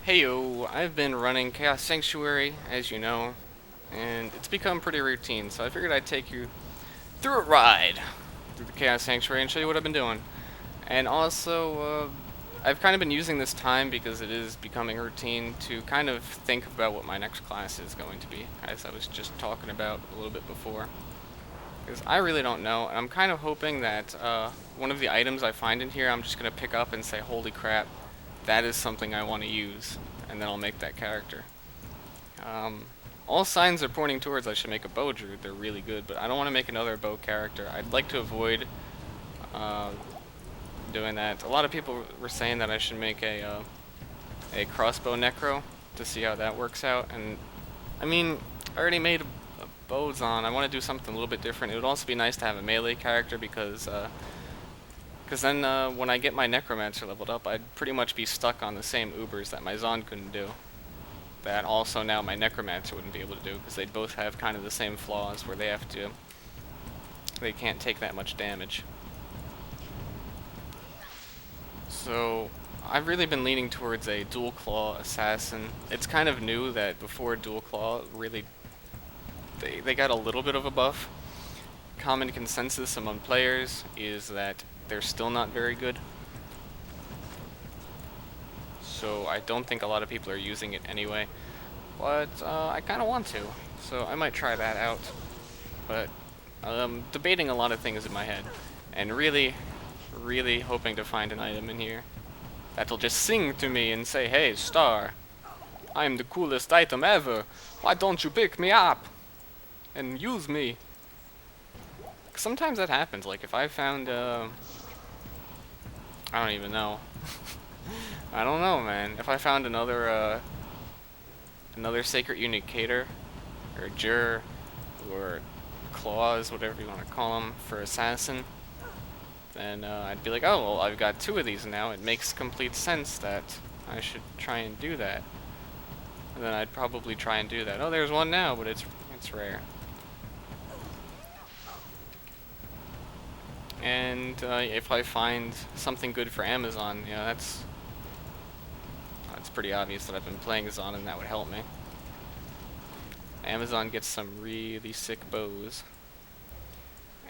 Heyo, I've been running Chaos Sanctuary, as you know, and it's become pretty routine, so I figured I'd take you through a ride through the Chaos Sanctuary and show you what I've been doing. And also, I've kind of been using this time because it is becoming routine to kind of think about what my next class is going to be, as I was just talking about a little bit before. Because I really don't know, and I'm kind of hoping that one of the items I find in here I'm just going to pick up and say, holy crap, that is something I want to use, and then I'll make that character. Um, all signs are pointing towards I should make a bow druid. They're really good, but I don't want to make another bow character. I'd like to avoid uh, doing that. A lot of people were saying that I should make a crossbow necro to see how that works out, and I mean, I already made a bows on. I want to do something a little bit different. It would also be nice to have a melee character because then when I get my necromancer leveled up, I'd pretty much be stuck on the same ubers that my Zon couldn't do. That also now my necromancer wouldn't be able to do because they'd both have kind of the same flaws where they can't take that much damage. So I've really been leaning towards a dual claw assassin. It's kind of new that before dual claw really they got a little bit of a buff. Common consensus among players is that they're still not very good. So I don't think a lot of people are using it anyway. But I kind of want to, so I might try that out. But I'm debating a lot of things in my head, and really, really hoping to find an item in here that'll just sing to me and say, "Hey, Star, I'm the coolest item ever. Why don't you pick me up and use me?" Sometimes that happens. Like if I found, I don't even know. I don't know, man. If I found another sacred unicator, or jur, or claws, whatever you want to call them, for assassin, then I'd be like, oh, well, I've got two of these now. It makes complete sense that I should try and do that. And then I'd probably try and do that. Oh, there's one now, but it's rare. And if I find something good for Amazon, that's pretty obvious that I've been playing Zon and that would help me. Amazon gets some really sick bows.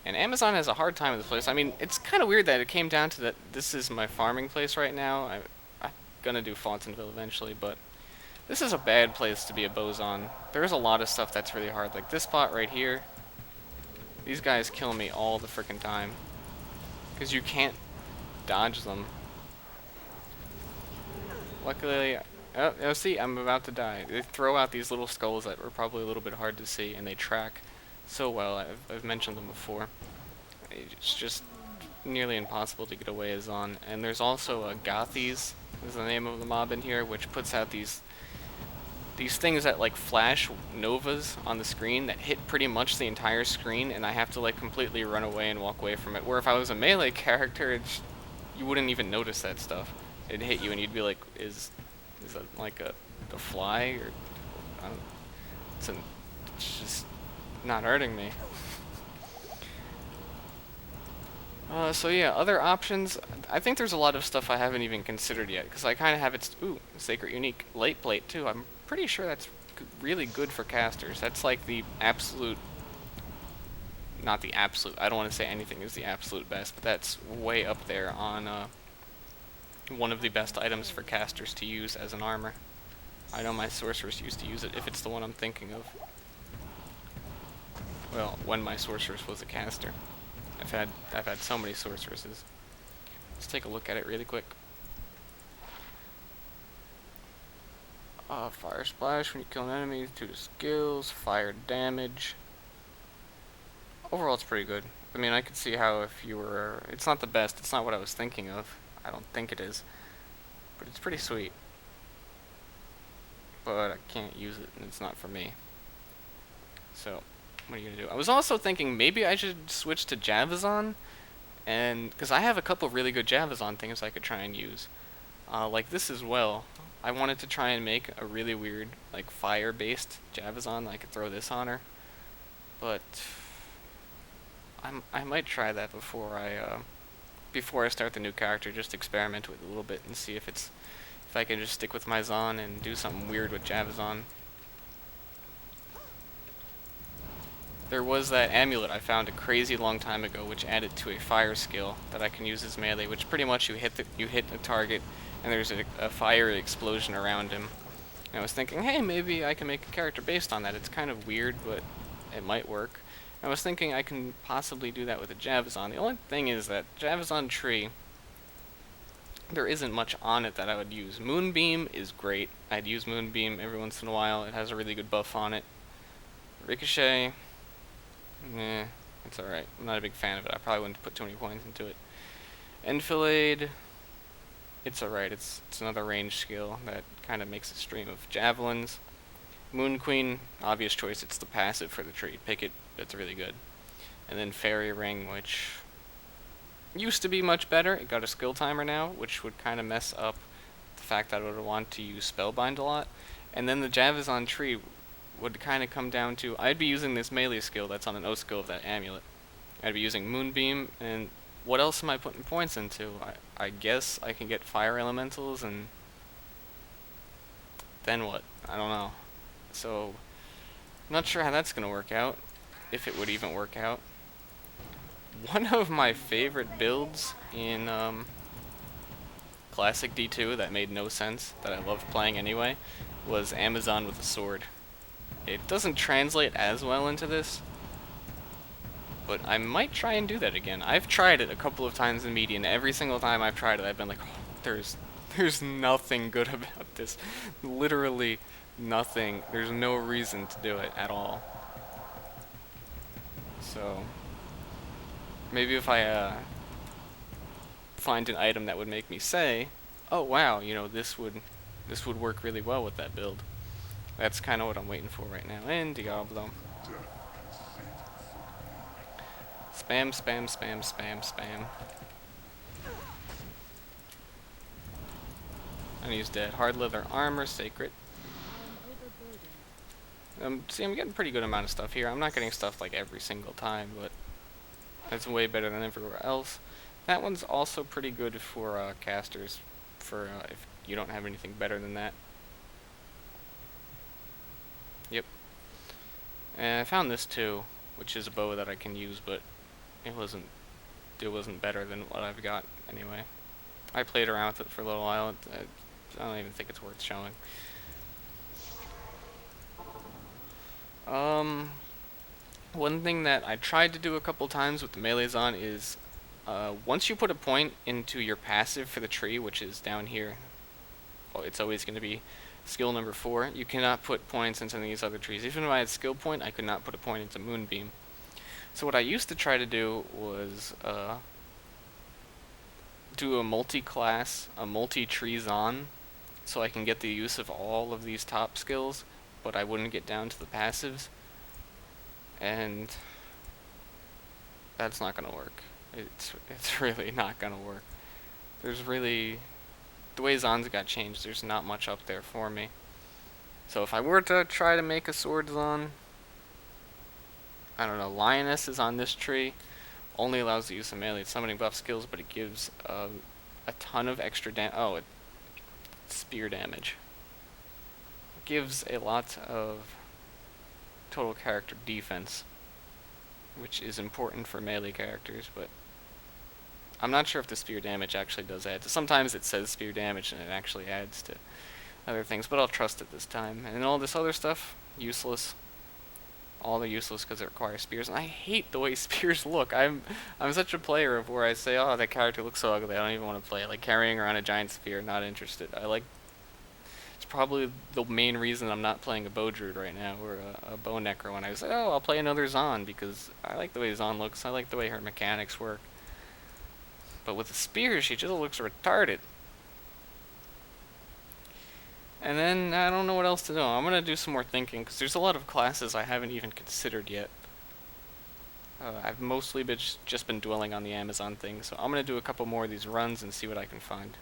And Amazon has a hard time in this place. I mean, it's kind of weird that it came down to that this is my farming place right now. I'm gonna do Fontaineville eventually, but this is a bad place to be a Bozon. There's a lot of stuff that's really hard. Like this spot right here. These guys kill me all the freaking time. Because you can't dodge them. Luckily, oh, see, I'm about to die. They throw out these little skulls that were probably a little bit hard to see, and they track so well. I've mentioned them before. It's just nearly impossible to get away as on. And there's also Gothies, is the name of the mob in here, which puts out these things that like flash novas on the screen that hit pretty much the entire screen, and I have to like completely run away and walk away from it. Where if I was a melee character, you wouldn't even notice that stuff. It'd hit you and you'd be like, is that like a fly, or I don't, it's just not hurting me. So yeah, other options. I think there's a lot of stuff I haven't even considered yet, because I kind of have its sacred unique light plate too. I'm pretty sure that's really good for casters. That's like the absolute, not the absolute. I don't want to say anything is the absolute best, but that's way up there on one of the best items for casters to use as an armor. I know my sorceress used to use it, if it's the one I'm thinking of. Well, when my sorceress was a caster. I've had so many sorceresses. Let's take a look at it really quick. Fire splash when you kill an enemy, 2 skills, fire damage. Overall, it's pretty good. I mean, I could see how if you were... It's not the best, it's not what I was thinking of. I don't think it is. But it's pretty sweet. But I can't use it, and it's not for me. So, what are you gonna do? I was also thinking maybe I should switch to Javazon, and because I have a couple really good Javazon things I could try and use. Like this as well. I wanted to try and make a really weird, like fire-based Javazon. I could throw this on her, but I might try that before I start the new character. Just experiment with it a little bit and see if if I can just stick with my Zon and do something weird with Javazon. There was that amulet I found a crazy long time ago, which added to a fire skill that I can use as melee, which pretty much you hit the target, and there's a fiery explosion around him. And I was thinking, hey, maybe I can make a character based on that. It's kind of weird, but it might work. I was thinking I can possibly do that with a Javazon. The only thing is that Javazon tree, there isn't much on it that I would use. Moonbeam is great. I'd use Moonbeam every once in a while. It has a really good buff on it. Ricochet, it's alright. I'm not a big fan of it. I probably wouldn't put too many points into it. Enfilade, it's alright. It's another range skill that kind of makes a stream of javelins. Moon Queen, obvious choice. It's the passive for the tree. Pick it. It's really good. And then Fairy Ring, which used to be much better. It got a skill timer now, which would kind of mess up the fact that I would want to use Spellbind a lot. And then the Javazon tree would kind of come down to, I'd be using this melee skill that's on an O skill of that amulet. I'd be using Moonbeam, and what else am I putting points into? I guess I can get fire elementals, and then what? I don't know. So, I'm not sure how that's going to work out, if it would even work out. One of my favorite builds in Classic D2 that made no sense, that I loved playing anyway, was Amazon with a sword. It doesn't translate as well into this, but I might try and do that again. I've tried it a couple of times in media, and every single time I've tried it, I've been like, oh, there's nothing good about this. Literally nothing. There's no reason to do it at all. So maybe if I find an item that would make me say, oh wow, you know, this would work really well with that build. That's kind of what I'm waiting for right now. And Diablo. Spam, spam, spam, spam, spam. And he's dead. Hard leather armor, sacred. See, I'm getting a pretty good amount of stuff here. I'm not getting stuff like every single time, but that's way better than everywhere else. That one's also pretty good for casters, for if you don't have anything better than that. Yep. And I found this too, which is a bow that I can use, but it wasn't better than what I've got anyway. I played around with it for a little while. I don't even think it's worth showing. One thing that I tried to do a couple times with the melees on is, once you put a point into your passive for the tree, which is down here, well, it's always going to be skill number 4. You cannot put points into these other trees. Even if I had skill point, I could not put a point into Moonbeam. So what I used to try to do was do a multi-class, a multi-tree Zon, so I can get the use of all of these top skills, but I wouldn't get down to the passives. And that's not gonna work. It's really not gonna work. There's really, the way Zons got changed, there's not much up there for me. So if I were to try to make a sword Zon, I don't know, Lioness is on this tree, only allows the use of melee summoning buff skills, but it gives a ton of extra spear damage. It gives a lot of total character defense, which is important for melee characters, but I'm not sure if the spear damage actually does add to. Sometimes it says spear damage and it actually adds to other things, but I'll trust it this time. And all this other stuff, useless. All the useless because it requires spears, and I hate the way spears look. I'm such a player of where I say, oh, that character looks so ugly, I don't even want to play it. Like carrying around a giant spear, not interested. It's probably the main reason I'm not playing a bow druid right now, or a bow necro, and I was like, oh, I'll play another Zon, because I like the way Zon looks, I like the way her mechanics work. But with the spear, she just looks retarded. And then, I don't know what else to do. I'm going to do some more thinking, because there's a lot of classes I haven't even considered yet. I've mostly just been dwelling on the Amazon thing, so I'm going to do a couple more of these runs and see what I can find.